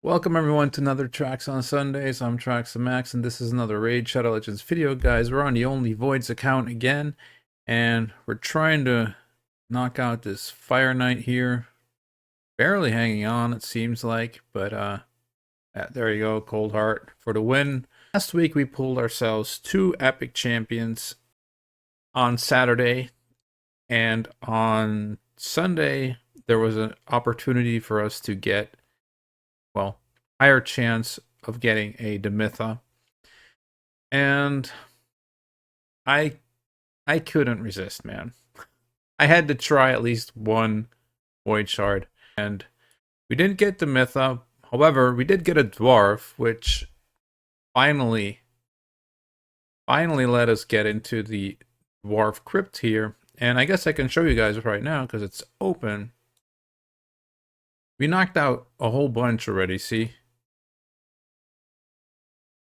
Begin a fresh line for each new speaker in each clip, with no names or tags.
Welcome everyone to another Tracks on Sundays. I'm Tracks and Max, and this is another Raid Shadow Legends video, guys. We're on the Only Voids account again, and we're trying to knock out this Fire Knight here. Barely hanging on, it seems like, but there you go, Cold Heart for the win. Last week we pulled ourselves 2 epic champions on Saturday, and on Sunday there was an opportunity for us to get, well, higher chance of getting a Demitha. And I couldn't resist, man. I had to try at least one Void Shard. And we didn't get Demitha. However, we did get a Dwarf, which finally let us get into the Dwarf Crypt here. And I guess I can show you guys right now because it's open. We knocked out a whole bunch already, see?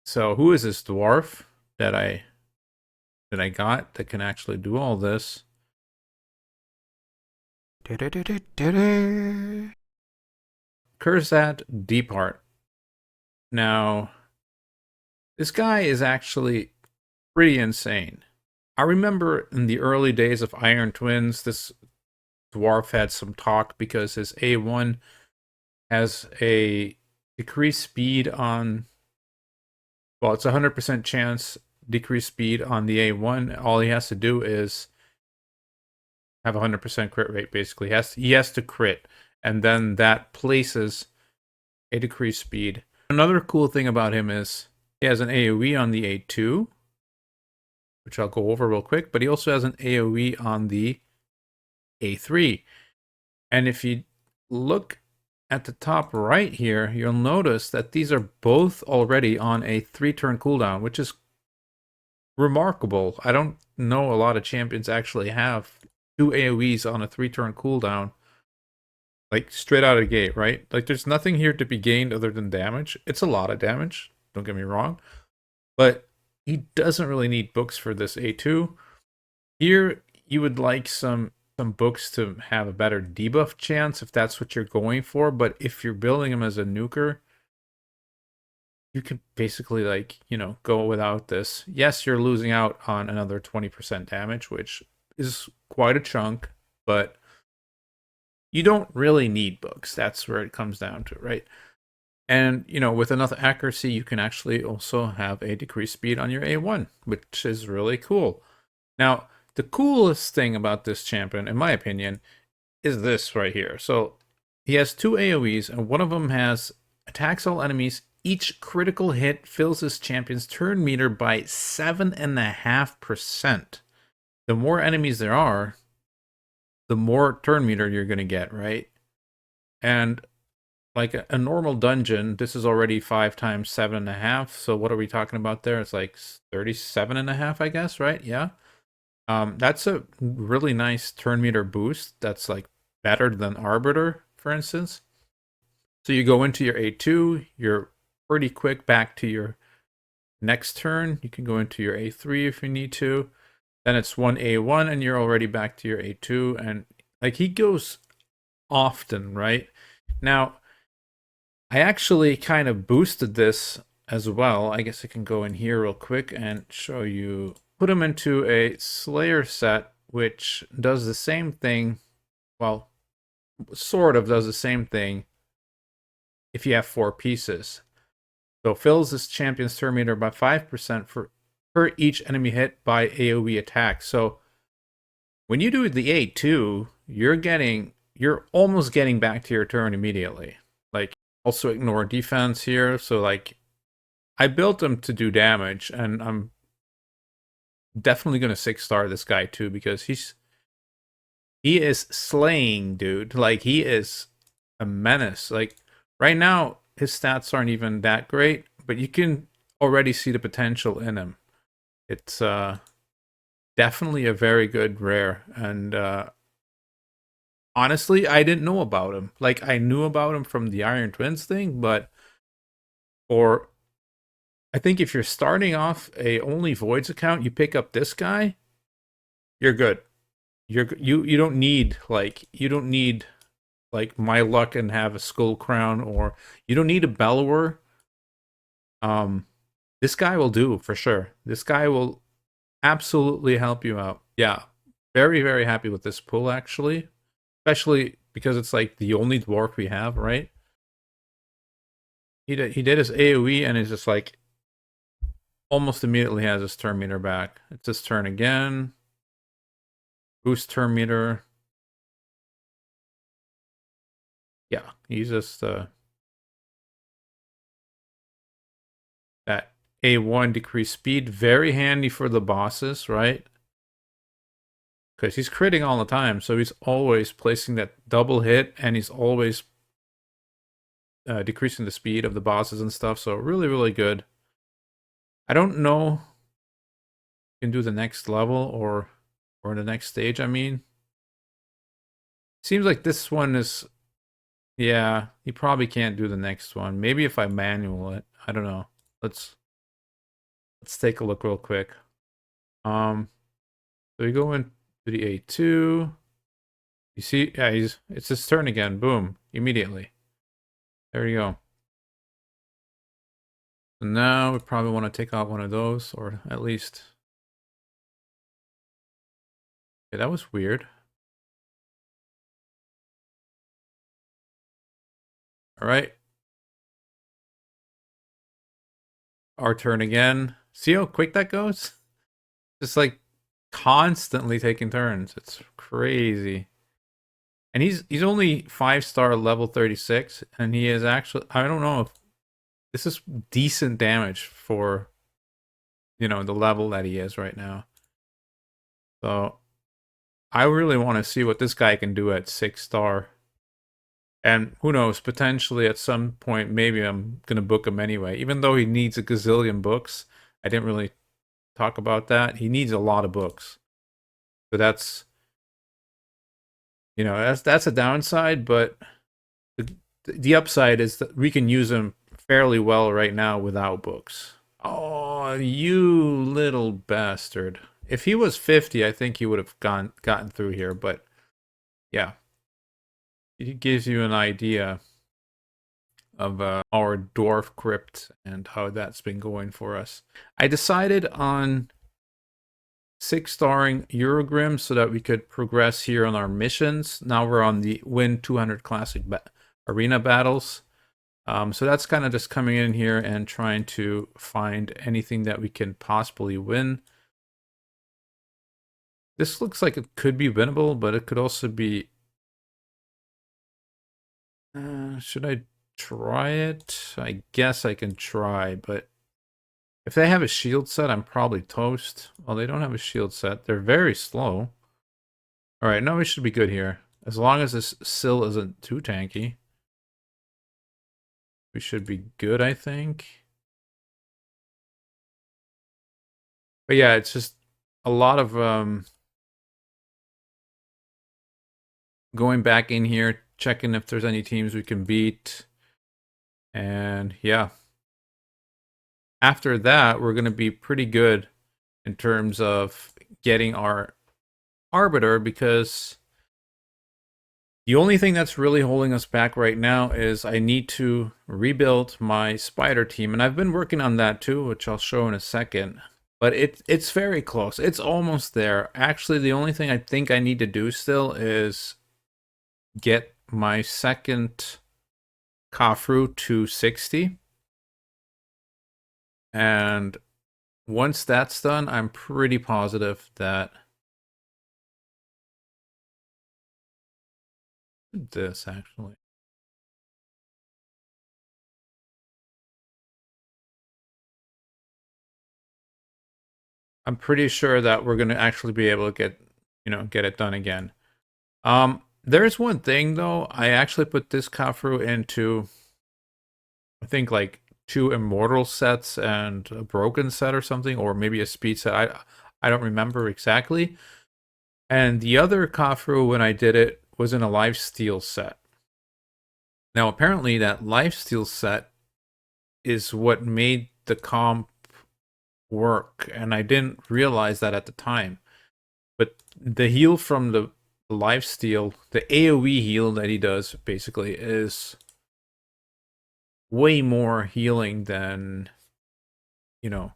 So who is this dwarf that I got that can actually do all this? Kurzat Deepheart. Now, this guy is actually pretty insane. I remember in the early days of Iron Twins, this dwarf had some talk because his A1 has a decreased speed on, well, it's 100% chance decreased speed on the A1. All he has to do is have 100% crit rate, basically. He has to crit, and then that places a decreased speed. Another cool thing about him is he has an AoE on the A2, which I'll go over real quick, but he also has an AoE on the A3. And if you look at the top right here, you'll notice that these are both already on a 3-turn cooldown, which is remarkable. I don't know a lot of champions actually have 2 AoEs on a 3-turn cooldown, like straight out of the gate, right? Like there's nothing here to be gained other than damage. It's a lot of damage, don't get me wrong, but he doesn't really need books for this A2. Here, you would like some books to have a better debuff chance if that's what you're going for, but if you're building him as a nuker, you can basically, like, you know, go without this. Yes, you're losing out on another 20% damage, which is quite a chunk, but you don't really need books. That's where it comes down to, right? And, you know, with enough accuracy, you can actually also have a decreased speed on your A1, which is really cool. Now, the coolest thing about this champion, in my opinion, is this right here. So he has 2 AoEs, and one of them has attacks all enemies. Each critical hit fills this champion's turn meter by 7.5%. The more enemies there are, the more turn meter you're going to get, right? And like a normal dungeon, this is already 5 times 7.5. So what are we talking about there? It's like 37.5, I guess, right? Yeah. That's a really nice turn meter boost. That's like better than Arbiter, for instance. So you go into your A2, you're pretty quick back to your next turn. You can go into your A3 if you need to. Then it's 1 A1 and you're already back to your A2. And like he goes often, right? Now, I actually kind of boosted this as well. I guess I can go in here real quick and show you. Put him into a Slayer set, which does the same thing. Well, sort of does the same thing if you have 4 pieces. So fills this champion's turn meter by 5% per each enemy hit by AoE attack. So when you do the A2, you're almost getting back to your turn immediately. Like, also ignore defense here. So like, I built him to do damage, and I'm definitely gonna 6-star this guy too, because he is slaying, dude. Like, he is a menace. Like, right now his stats aren't even that great, but you can already see the potential in him. It's definitely a very good rare, and honestly, I didn't know about him. Like, I knew about him from the Iron Twins thing, but I think if you're starting off a only Voids account, you pick up this guy, you're good. You don't need like my luck and have a skull crown, or you don't need a bellower. Um, this guy will do for sure. This guy will absolutely help you out. Yeah, very very happy with this pull actually, especially because it's like the only dwarf we have, right? He did his AOE and it's just like almost immediately has his turn meter back. It's his turn again. Boost turn meter. Yeah, he's just that A1 decreased speed. Very handy for the bosses, right? Because he's critting all the time, so he's always placing that double hit, and he's always decreasing the speed of the bosses and stuff. So really, really good. I don't know if you can do the next level or the next stage. I mean, seems like this one is. Yeah, you probably can't do the next one. Maybe if I manual it. I don't know. Let's take a look real quick. So we go into the A2. You see, yeah, it's his turn again. Boom, immediately. There you go. So now we probably want to take out one of those, or at least. Yeah, that was weird. All right. Our turn again. See how quick that goes? Just like constantly taking turns. It's crazy. And he's only 5-star level 36, and he is actually, I don't know if this is decent damage for, the level that he is right now. So I really want to see what this guy can do at 6-star. And who knows, potentially at some point, maybe I'm going to book him anyway. Even though he needs a gazillion books, I didn't really talk about that. He needs a lot of books. So that's a downside, but the upside is that we can use him fairly well right now without books. Oh, you little bastard. If he was 50, I think he would have gotten through here, but yeah. It gives you an idea of our dwarf crypt and how that's been going for us. I decided on 6-starring Eurogrim so that we could progress here on our missions. Now we're on the Win 200 Classic Arena battles. So that's kind of just coming in here and trying to find anything that we can possibly win. This looks like it could be winnable, but it could also be... should I try it? I guess I can try, but if they have a shield set, I'm probably toast. Well, they don't have a shield set. They're very slow. All right, no, we should be good here. As long as this Sill isn't too tanky, we should be good, I think. But yeah, it's just a lot of going back in here, checking if there's any teams we can beat. And yeah. After that, we're going to be pretty good in terms of getting our Arbiter, because the only thing that's really holding us back right now is I need to rebuild my spider team. And I've been working on that too, which I'll show in a second. But it's very close. It's almost there. Actually, the only thing I think I need to do still is get my second Kafru to 60. And once that's done, I'm pretty positive that this actually. I'm pretty sure that we're going to actually be able to get it done again. There's one thing though. I actually put this Kafru into, I think, like 2 immortal sets and a broken set or something, or maybe a speed set. I don't remember exactly. And the other Kafru, when I did it, was in a lifesteal set. Now apparently that lifesteal set is what made the comp work, and I didn't realize that at the time. But the heal from the the lifesteal, the AoE heal that he does basically is way more healing than, you know,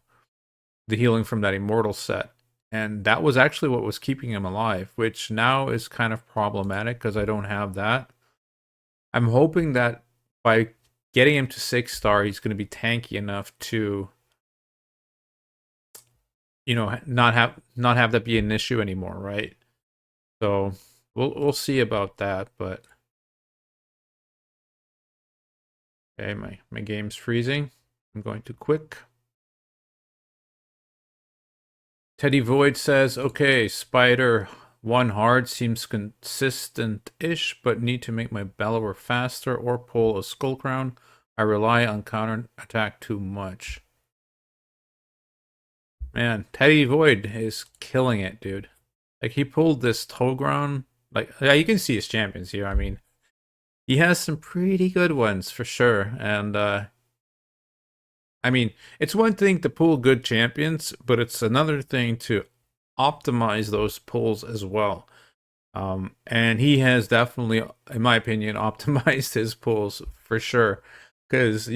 the healing from that immortal set. And that was actually what was keeping him alive, which now is kind of problematic because I don't have that. I'm hoping that by getting him to 6-star, he's going to be tanky enough to, not have that be an issue anymore, right? So we'll see about that. But okay, my game's freezing. I'm going to quick. Teddy Void says, okay, Spider 1 hard seems consistent-ish, but need to make my Bellower faster or pull a Skull Crown. I rely on counter attack too much. Man, Teddy Void is killing it, dude. Like, he pulled this toe ground. Like, yeah, you can see his champions here. I mean, he has some pretty good ones for sure. And, I mean, it's one thing to pull good champions, but it's another thing to optimize those pulls as well. And he has definitely, in my opinion, optimized his pulls for sure. Because,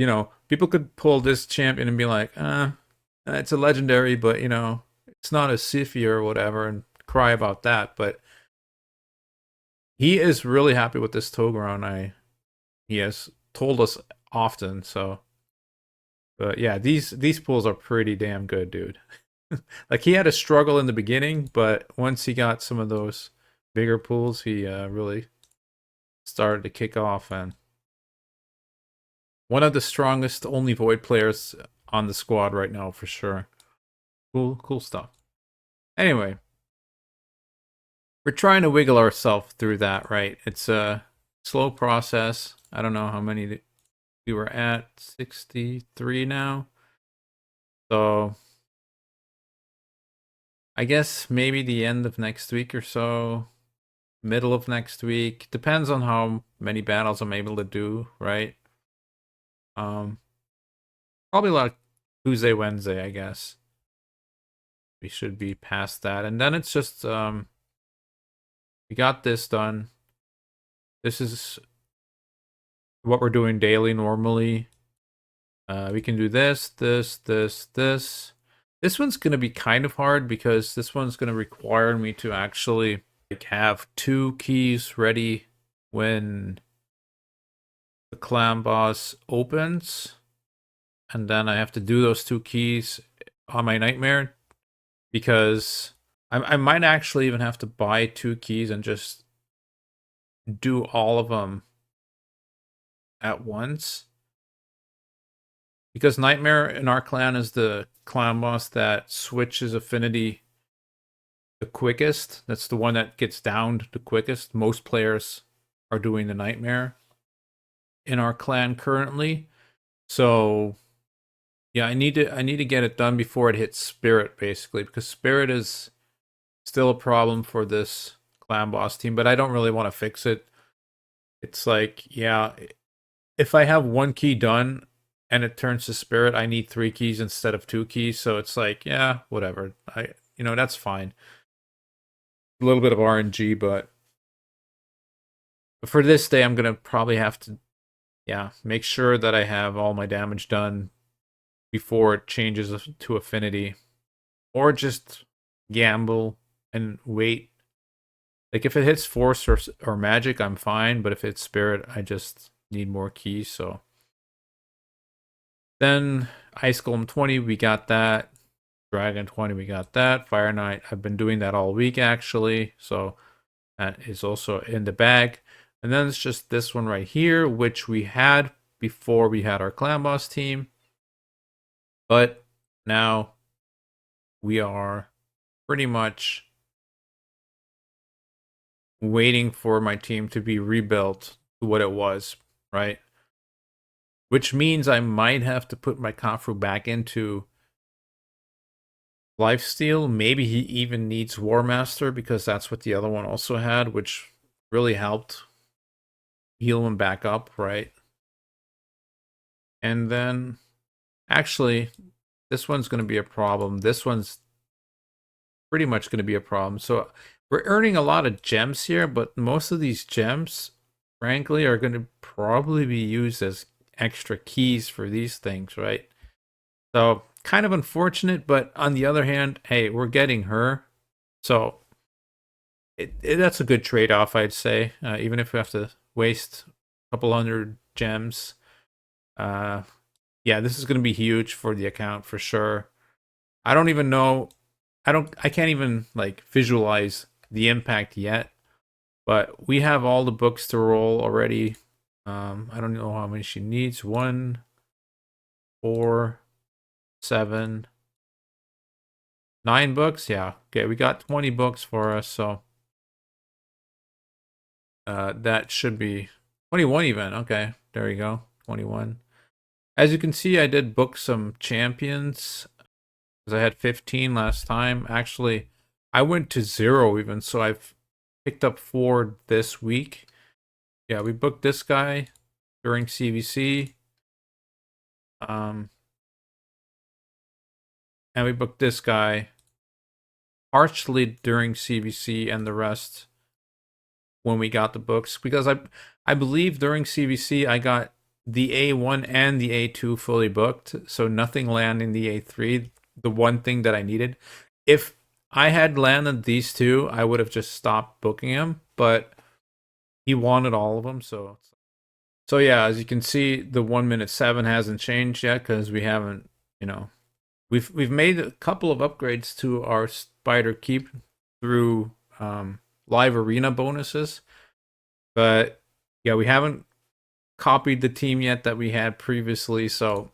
people could pull this champion and be like, it's a legendary, but, it's not a Siphi or whatever, and cry about that. But he is really happy with this Togron. He has told us often, so. But yeah, these pulls are pretty damn good, dude. Like, he had a struggle in the beginning, but once he got some of those bigger pulls, he really started to kick off. And one of the strongest only Void players on the squad right now, for sure. Cool stuff. Anyway, we're trying to wiggle ourselves through that, right? It's a slow process. I don't know how many we were at. 63 now. So I guess maybe the end of next week or so, middle of next week. Depends on how many battles I'm able to do, right? Probably like Tuesday, Wednesday, I guess. We should be past that. And then it's just we got this done. This is what we're doing daily normally. We can do this. This one's going to be kind of hard because this one's going to require me to actually have 2 keys ready when the clan boss opens. And then I have to do those 2 keys on my nightmare, because I might actually even have to buy 2 keys and just do all of them at once. Because Nightmare in our clan is the clan boss that switches affinity the quickest. That's the one that gets downed the quickest. Most players are doing the Nightmare in our clan currently. So yeah, I need to get it done before it hits Spirit, basically, because Spirit is still a problem for this clan boss team, but I don't really want to fix it. It's like, yeah, if I have 1 key done and it turns to Spirit, I need 3 keys instead of 2 keys. So it's like, yeah, whatever. That's fine. A little bit of RNG, but for this day, I'm gonna probably have to, yeah, make sure that I have all my damage done before it changes to affinity, or just gamble and wait. Like, if it hits force or magic, I'm fine, but if it's spirit, I just need more keys. So then Ice Golem 20, we got that. Dragon 20, we got that. Fire Knight, I've been doing that all week, actually, so that is also in the bag. And then it's just this one right here, which we had before we had our clan boss team, but now we are pretty much waiting for my team to be rebuilt to what it was, right? Which means I might have to put my Kafru back into lifesteal. Maybe he even needs War Master, because that's what the other one also had, which really helped heal him back up, right? And then, actually, this one's going to be a problem. This one's pretty much going to be a problem. So We're earning a lot of gems here, but most of these gems, frankly, are going to probably be used as extra keys for these things, right? So kind of unfortunate, but on the other hand, hey, we're getting her. So that's a good trade-off, I'd say. Even if we have to waste a couple hundred gems. Uh, yeah, this is going to be huge for the account for sure. I don't even know. I can't even like visualize the impact yet. But we have all the books to roll already. I don't know how many she needs. 1, 4, 7, 9 books. Yeah. Okay, we got 20 books for us, so that should be 21 even. Okay, there you go. 21. As you can see, I did book some champions because I had 15 last time. Actually, I went to 0 even, so I've picked up 4 this week. Yeah, we booked this guy during CVC. Um, and we booked this guy partially during CVC and the rest when we got the books because I believe during CVC I got the A1 and the A2 fully booked, so nothing landing the A3, the one thing that I needed. If I had landed these two, I would have just stopped booking him, but he wanted all of them, so yeah, as you can see, the 1 minute 7 hasn't changed yet because we haven't, you know, we've made a couple of upgrades to our spider keep through live arena bonuses, but yeah, we haven't copied the team yet that we had previously, so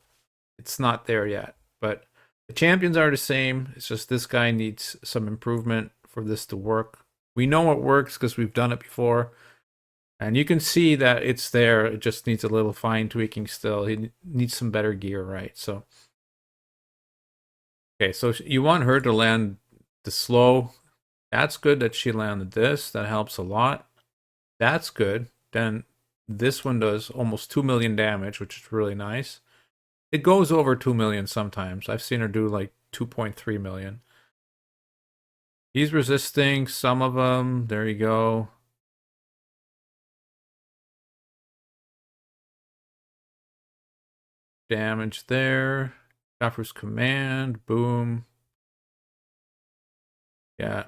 it's not there yet. But the champions are the same. It's just this guy needs some improvement for this to work. We know it works because we've done it before, and you can see that it's there. It just needs a little fine tweaking still. He needs some better gear, right? So okay, so you want her to land the slow. That's good that she landed this. That helps a lot. That's good. Then this one does almost 2 million damage, which is really nice. It goes over 2 million sometimes. I've seen her do like 2.3 million. He's resisting some of them. There you go. Damage there. Joffrey's command. Boom. Yeah.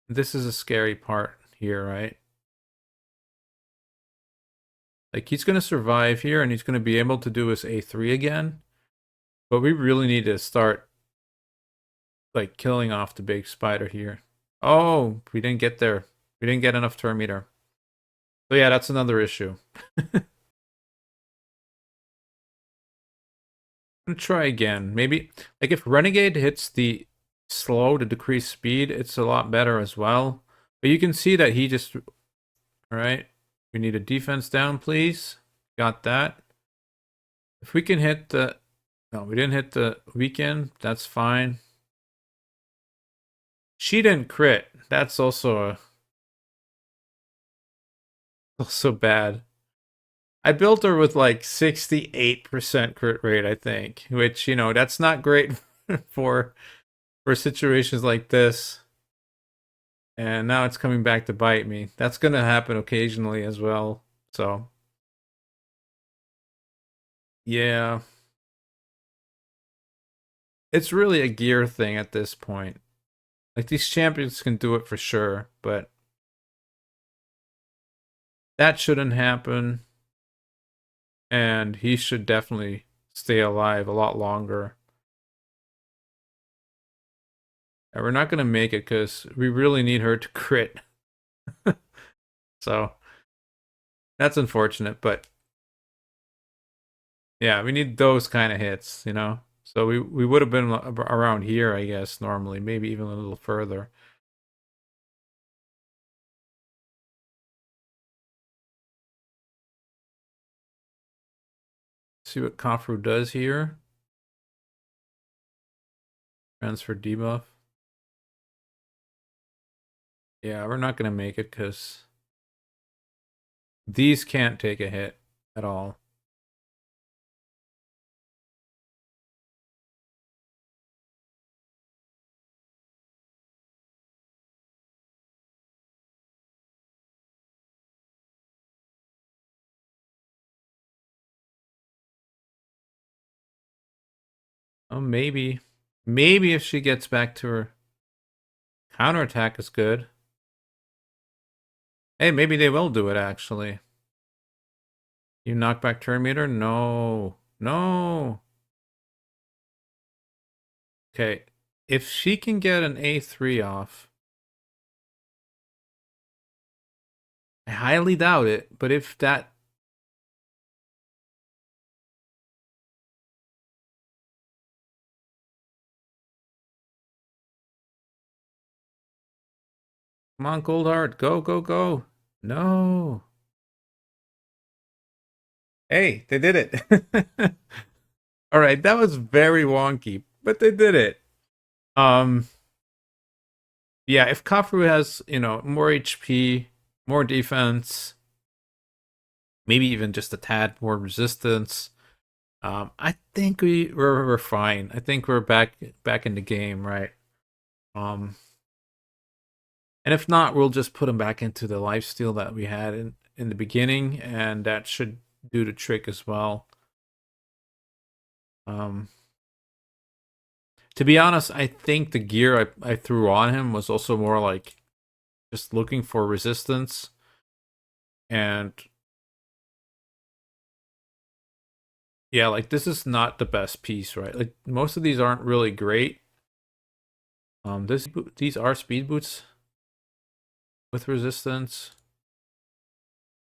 This is a scary part here, right? Like he's going to survive here and he's going to be able to do his A3 again. But we really need to start like killing off the big spider here. Oh, we didn't get there. We didn't get enough turn meter. So yeah, that's another issue. I'm gonna try again. Maybe like if Renegade hits the slow to decrease speed, it's a lot better as well. But you can see that he just all right. We need a defense down, please. Got that. If we can hit the no, we didn't hit the weekend. That's fine. She didn't crit. That's also bad. I built her with like 68% crit rate, I think, which, you know, that's not great for for situations like this. And now it's coming back to bite me. That's going to happen occasionally as well. So, yeah, it's really a gear thing at this point. Like these champions can do it for sure, but that shouldn't happen. And he should definitely stay alive a lot longer. And we're not going to make it because we really need her to crit. So that's unfortunate, but yeah, we need those kind of hits, you know? So we would have been around here, I guess, normally, maybe even a little further. See what Kafru does here. Transfer debuff. Yeah, we're not going to make it because these can't take a hit at all. Oh, maybe. Maybe if she gets back to her counterattack is good. Hey, maybe they will do it, actually. You knock back turn meter? No. No. Okay. If she can get an A3 off, I highly doubt it, but if that... Come on, Goldheart. Go, go, go. No. Hey, they did it. All right, that was very wonky, but they did it. Um, yeah, if Kafu has, more HP, more defense, maybe even just a tad more resistance, I think we're fine. I think we're back in the game, right? Um, and if not, we'll just put him back into the lifesteal that we had in the beginning, and that should do the trick as well. Um, to be honest, I think the gear I threw on him was also more like just looking for resistance, and yeah, like this is not the best piece, right? Like most of these aren't really great. These are speed boots with resistance.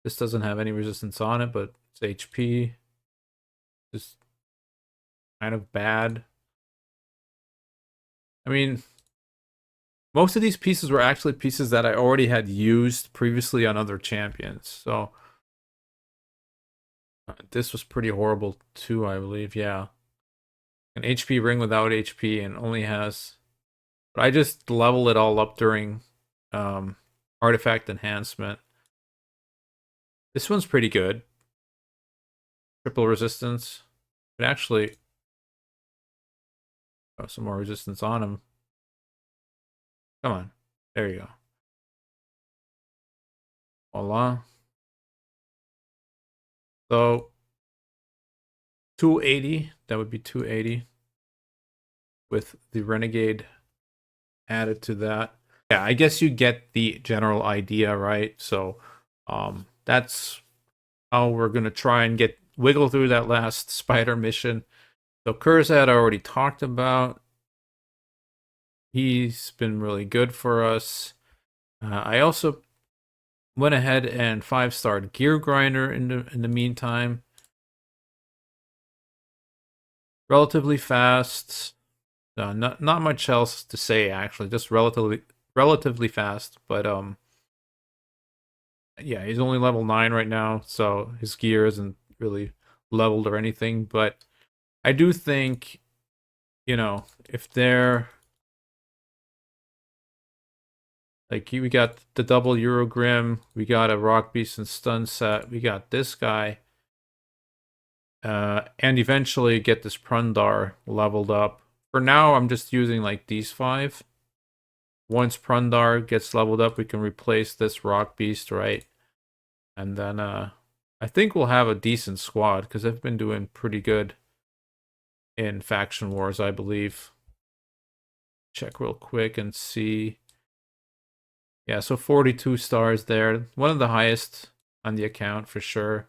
This doesn't have any resistance on it, but it's HP. Just kind of bad. I mean, most of these pieces were actually pieces that I already had used previously on other champions. So this was pretty horrible too, I believe. Yeah. An HP ring without HP and only has... But I just leveled it all up during artifact enhancement. This one's pretty good. Triple resistance. But actually, oh, some more resistance on him. Come on. There you go. Voila. So 280. That would be 280 with the Renegade added to that. Yeah, I guess you get the general idea, right? So that's how we're gonna try and wiggle through that last spider mission. So Kurzad I already talked about. He's been really good for us. I also went ahead and 5-starred Gear Grinder in the meantime. Relatively fast. Not much else to say actually. Just relatively fast. But yeah, he's only level 9 right now, so his gear isn't really leveled or anything. But I do think, if they're like, we got the double Eurogrim, we got a Rock Beast and Stun set, we got this guy, and eventually get this Prundar leveled up. For now, I'm just using like these 5. Once Prundar gets leveled up, we can replace this Rock Beast, right? And then I think we'll have a decent squad, because they've been doing pretty good in Faction Wars, I believe. Check real quick and see. Yeah, so 42 stars there. One of the highest on the account for sure.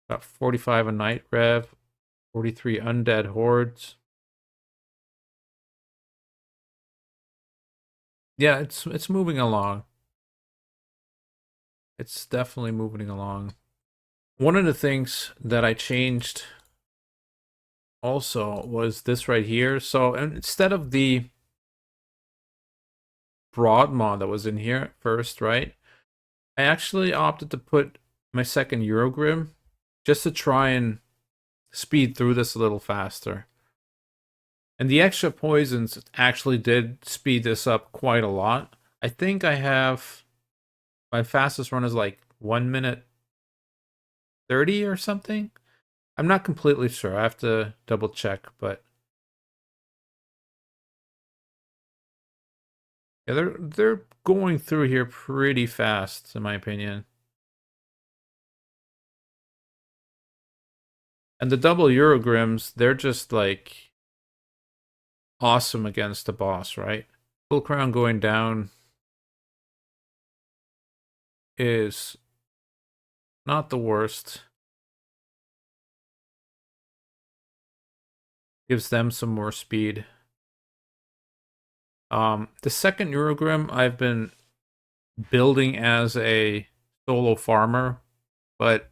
Got 45 a night rev, 43 undead hordes. Yeah, it's moving along. It's definitely moving along. One of the things that I changed also was this right here. So instead of the broad mod that was in here at first, right? I actually opted to put my second Eurogrim just to try and speed through this a little faster. And the extra poisons actually did speed this up quite a lot. I think I have... my fastest run is like 1 minute 30 or something. I'm not completely sure. I have to double check, but yeah, they're going through here pretty fast, in my opinion. And the double Eurogrims, they're just like awesome against the boss, right? Full Crown going down is not the worst. Gives them some more speed. The second Eurogrim I've been building as a solo farmer, but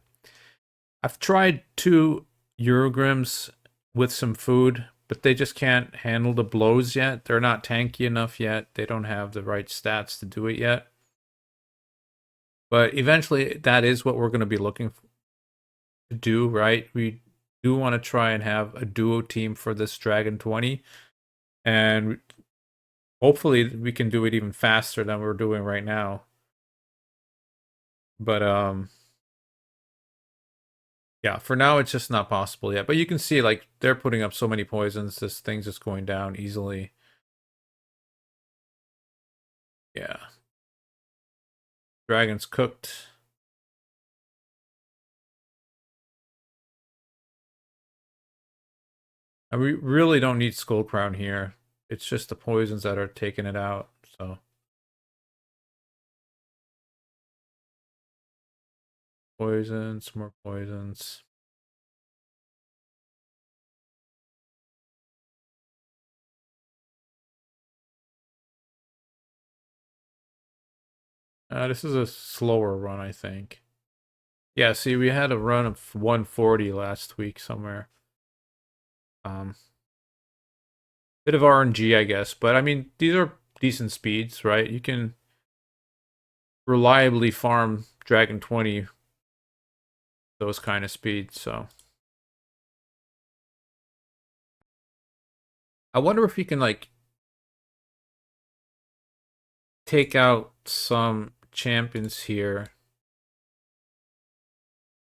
I've tried two Eurogrims with some food, but they just can't handle the blows yet. They're not tanky enough yet. They don't have the right stats to do it yet. But eventually, that is what we're going to be looking to do, right? We do want to try and have a duo team for this Dragon 20. And hopefully, we can do it even faster than we're doing right now. But, yeah, for now, it's just not possible yet. But you can see, like, they're putting up so many poisons. This thing's just going down easily. Yeah. Dragon's cooked. And we really don't need Skull Crown here. It's just the poisons that are taking it out. So poisons, more poisons. This is a slower run, I think. Yeah, see, we had a run of 140 last week somewhere. Bit of RNG, I guess, but I mean, these are decent speeds, right? You can reliably farm Dragon 20 those kind of speeds, so. I wonder if you can, like, take out some champions here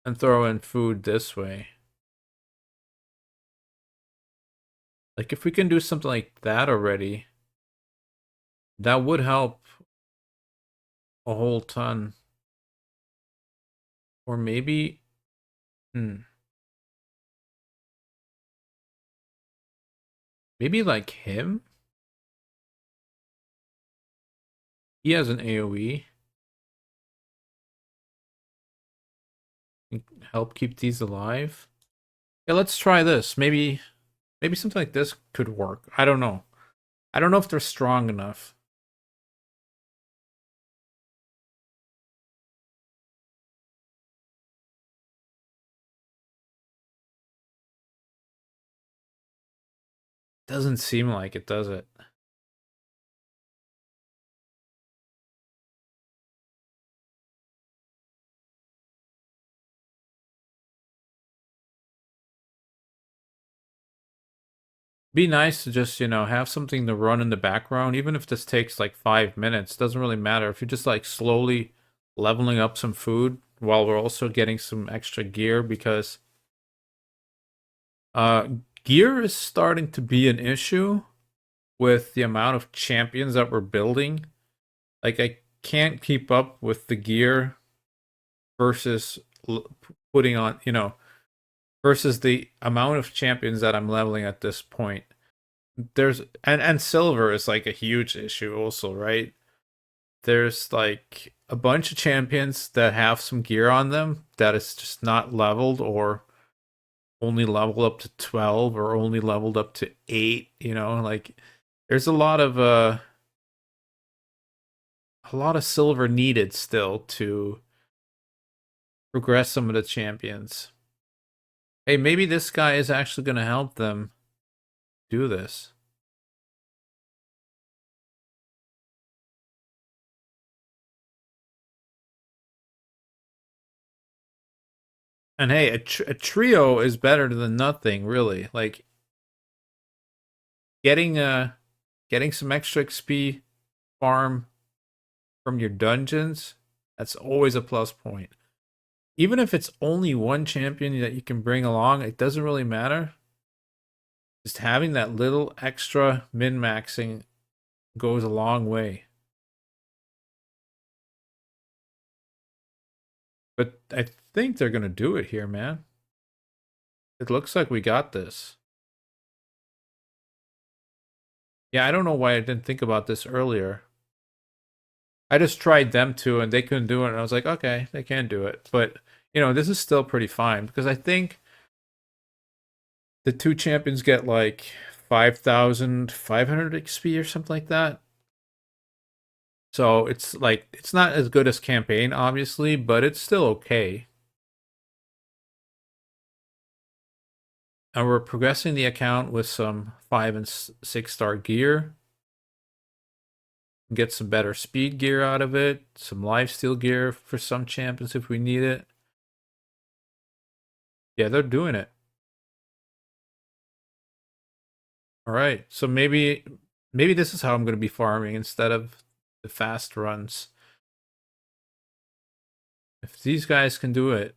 and throw in food this way. Like, if we can do something like that already, that would help a whole ton. Or maybe, maybe like him? He has an AoE. Help keep these alive. Yeah, let's try this. Maybe something like this could work. I don't know. I don't know if they're strong enough. Doesn't seem like it, does it? Be nice to just, have something to run in the background, even if this takes like 5 minutes. Doesn't really matter. If you're just like slowly leveling up some food while we're also getting some extra gear, because uh gear is starting to be an issue with the amount of champions that we're building. Like, I can't keep up with the gear versus putting on, versus the amount of champions that I'm leveling at this point. There's and silver is like a huge issue also, right? There's like a bunch of champions that have some gear on them that is just not leveled, or only leveled up to 12, or only leveled up to 8, like there's a lot of silver needed still to progress some of the champions. Hey, maybe this guy is actually going to help them do this. And hey, a trio is better than nothing, really. Like, getting getting some extra XP farm from your dungeons, that's always a plus point. Even if it's only one champion that you can bring along, it doesn't really matter. Just having that little extra min-maxing goes a long way. But I think they're going to do it here, man. It looks like we got this. Yeah, I don't know why I didn't think about this earlier. I just tried them too, and they couldn't do it. And I was like, okay, they can do it. But, this is still pretty fine because I think the two champions get like 5,500 XP or something like that. So it's like, it's not as good as campaign, obviously, but it's still okay. And we're progressing the account with some 5 and 6-star gear. Get some better speed gear out of it, some lifesteal gear for some champions if we need it. Yeah, they're doing it. All right, so maybe this is how I'm going to be farming instead of the fast runs. If these guys can do it.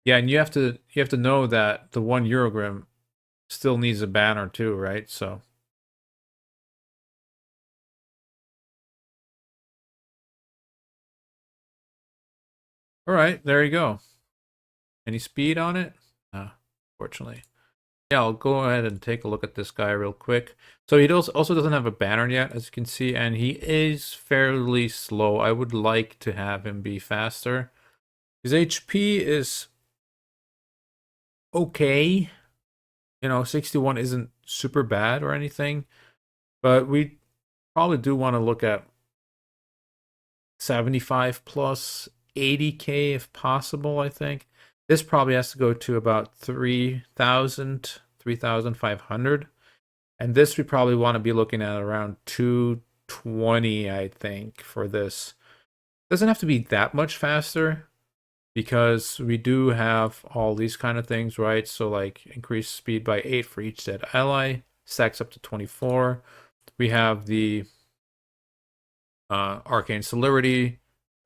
Yeah, and you have to know that the 1 Eurogrim still needs a banner too, right? So all right, there you go. Any speed on it? Fortunately. Yeah, I'll go ahead and take a look at this guy real quick. So he also doesn't have a banner yet, as you can see, and he is fairly slow. I would like to have him be faster. His HP is okay. 61 isn't super bad or anything, but we probably do want to look at 75 plus 80k if possible, I think. This probably has to go to about 3,000, 3,500. And this we probably want to be looking at around 220, I think, for this. Doesn't have to be that much faster because we do have all these kind of things, right? So like increase speed by 8 for each dead ally, stacks up to 24. We have the arcane celerity,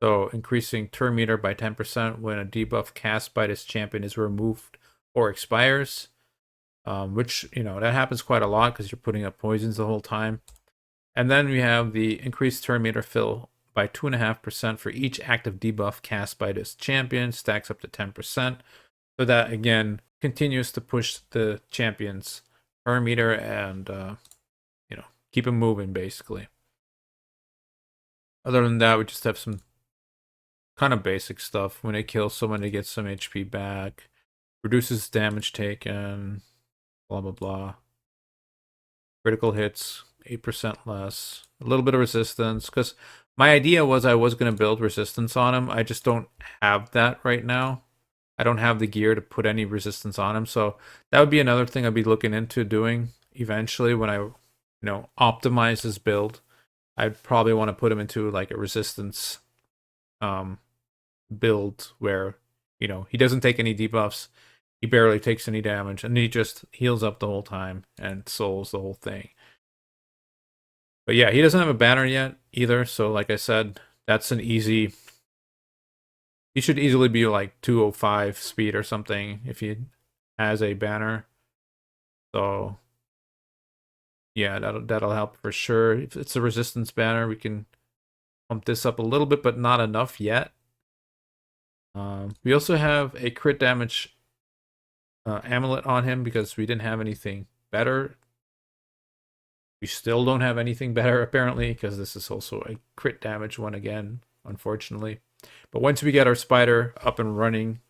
so increasing turn meter by 10% when a debuff cast by this champion is removed or expires. Which, that happens quite a lot because you're putting up poisons the whole time. And then we have the increased turn meter fill by 2.5% for each active debuff cast by this champion, stacks up to 10%. So that, again, continues to push the champion's turn meter and, keep him moving, basically. Other than that, we just have some kind of basic stuff. When it kills someone, it gets some HP back, reduces damage taken, blah, blah, blah. Critical hits, 8% less. A little bit of resistance, because my idea was I was going to build resistance on him. I just don't have that right now. I don't have the gear to put any resistance on him. So that would be another thing I'd be looking into doing eventually when I, optimize his build. I'd probably want to put him into like a resistance build where, he doesn't take any debuffs. He barely takes any damage, and he just heals up the whole time and souls the whole thing. But yeah, he doesn't have a banner yet either. So like I said, that's an easy. He should easily be like 205 speed or something if he has a banner. So yeah, that'll help for sure. If it's a resistance banner, we can pump this up a little bit, but not enough yet. We also have a crit damage amulet on him because we didn't have anything better. We still don't have anything better, apparently, because this is also a crit damage one again, unfortunately. But once we get our spider up and running,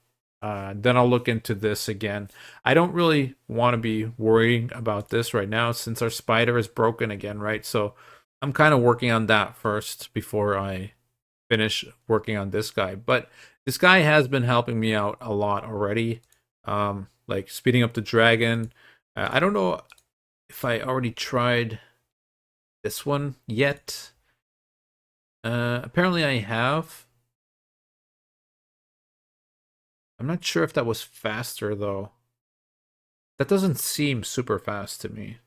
then I'll look into this again. I don't really want to be worrying about this right now since our spider is broken again, right? So I'm kind of working on that first before I finish working on this guy. But this guy has been helping me out a lot already, like speeding up the dragon. I don't know if I already tried this one yet. Apparently I have. I'm not sure if that was faster though. That doesn't seem super fast to me.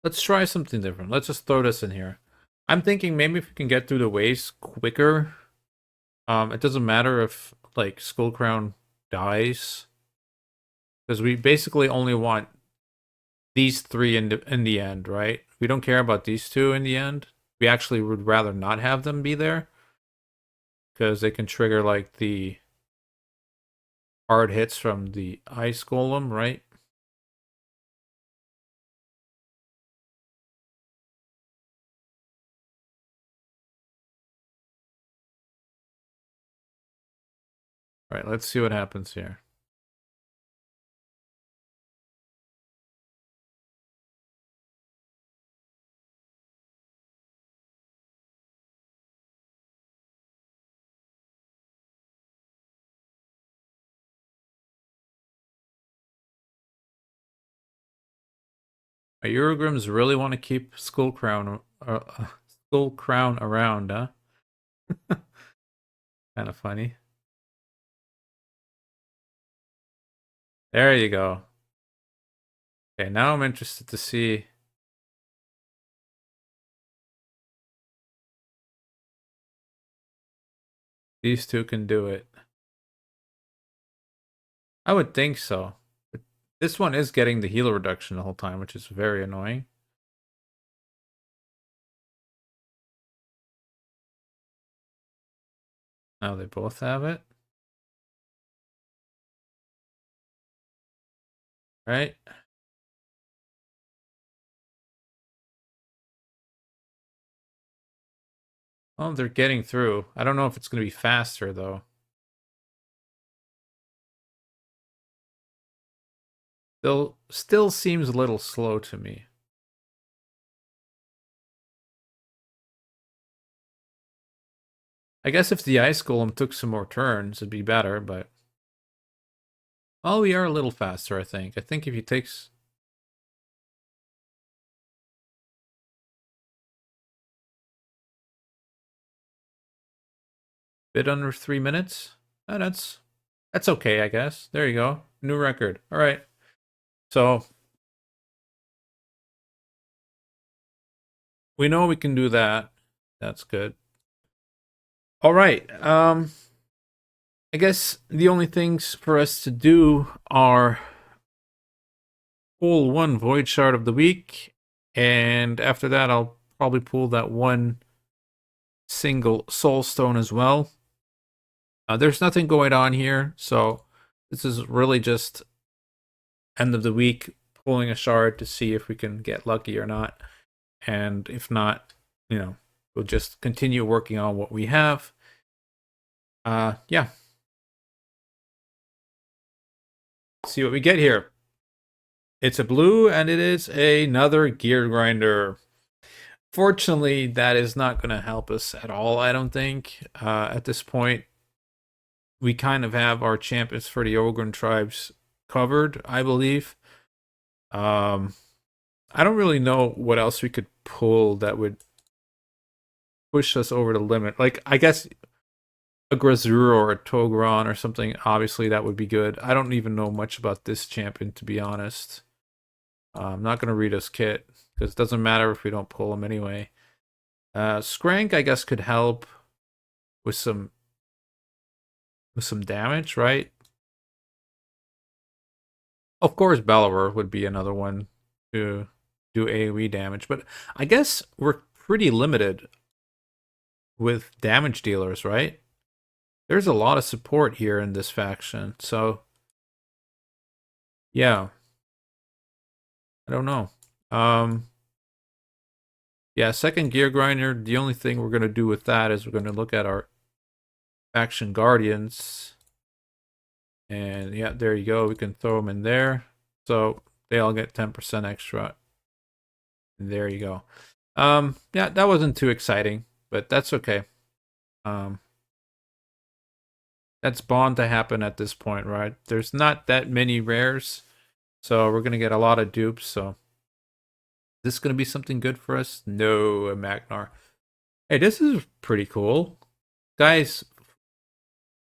Let's try something different. Let's just throw this in here. I'm thinking maybe if we can get through the waves quicker. It doesn't matter if like Skullcrown dies, because we basically only want these three in the end, right? We don't care about these two in the end. We actually would rather not have them be there, because they can trigger like the hard hits from the ice golem, right? All right, let's see what happens here. Eurogrims really want to keep Skull Crown around, huh? Kind of funny. There you go. Okay, now I'm interested to see. These two can do it. I would think so. But this one is getting the healer reduction the whole time, which is very annoying. Now they both have it. Right? Oh, they're getting through. I don't know if it's going to be faster, though. Still seems a little slow to me. I guess if the Ice Golem took some more turns, it'd be better, but... Oh, we are a little faster, I think. I think if he takes... bit under 3 minutes? Oh, that's okay, I guess. There you go. New record. All right. So... we know we can do that. That's good. All right. I guess the only things for us to do are pull one Void Shard of the week, and after that, I'll probably pull that one single Soul Stone as well. There's nothing going on here, so this is really just end of the week pulling a shard to see if we can get lucky or not. And if not, we'll just continue working on what we have. Yeah. See what we get here. It's a blue, and it is another Gear Grinder. Fortunately, that is not going to help us at all, I don't think. At this point, we kind of have our champions for the Ogren tribes covered, I believe. I don't really know what else we could pull that would push us over the limit. Like, I guess a Grazur or a Togron or something, obviously that would be good. I don't even know much about this champion, to be honest. I'm not going to read his kit, because it doesn't matter if we don't pull him anyway. Skrank, I guess, could help with some damage, right? Of course, Bellower would be another one to do AoE damage, but I guess we're pretty limited with damage dealers, right? There's a lot of support here in this faction, so yeah. I don't know. Yeah, second Gear Grinder, the only thing we're going to do with that is we're going to look at our faction guardians. And yeah, there you go. We can throw them in there. So they all get 10% extra. And there you go. Yeah, that wasn't too exciting, but that's okay. That's bound to happen at this point, right? There's not that many rares, so we're going to get a lot of dupes. So is this going to be something good for us? No, a Magnar. Hey, this is pretty cool. Guys,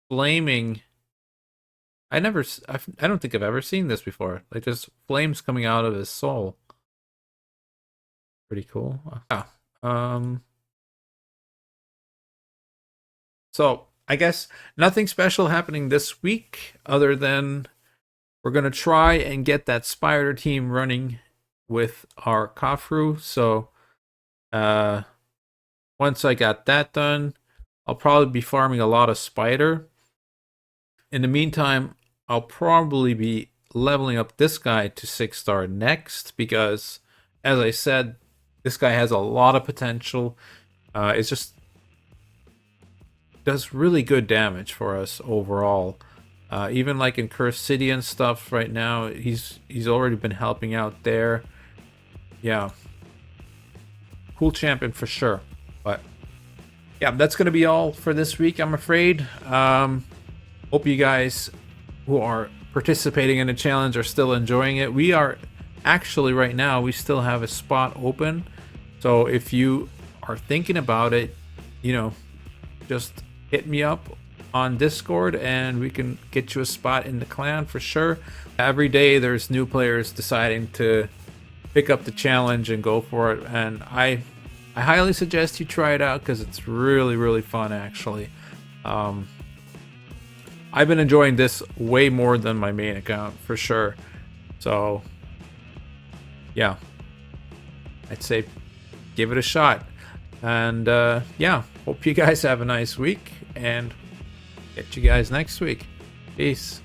flaming. I don't think I've ever seen this before. Like, just flames coming out of his soul. Pretty cool. Yeah. So I guess nothing special happening this week other than we're gonna try and get that spider team running with our Kafru. So once I got that done, I'll probably be farming a lot of spider. In the meantime, I'll probably be leveling up this guy to 6-star next because, as I said, this guy has a lot of potential. It's just does really good damage for us overall. Even like in Cursed City and stuff right now, he's already been helping out there. Yeah, cool champion for sure. But yeah, that's gonna be all for this week, I'm afraid. Hope you guys who are participating in the challenge are still enjoying it. We are actually right now, we still have a spot open. So if you are thinking about it, you know, just hit me up on Discord and we can get you a spot in the clan for sure. Every day there's new players deciding to pick up the challenge and go for it, and I highly suggest you try it out because it's really fun actually. I've been enjoying this way more than my main account for sure. So yeah, I'd say give it a shot. And yeah, hope you guys have a nice week and get you guys next week. Peace.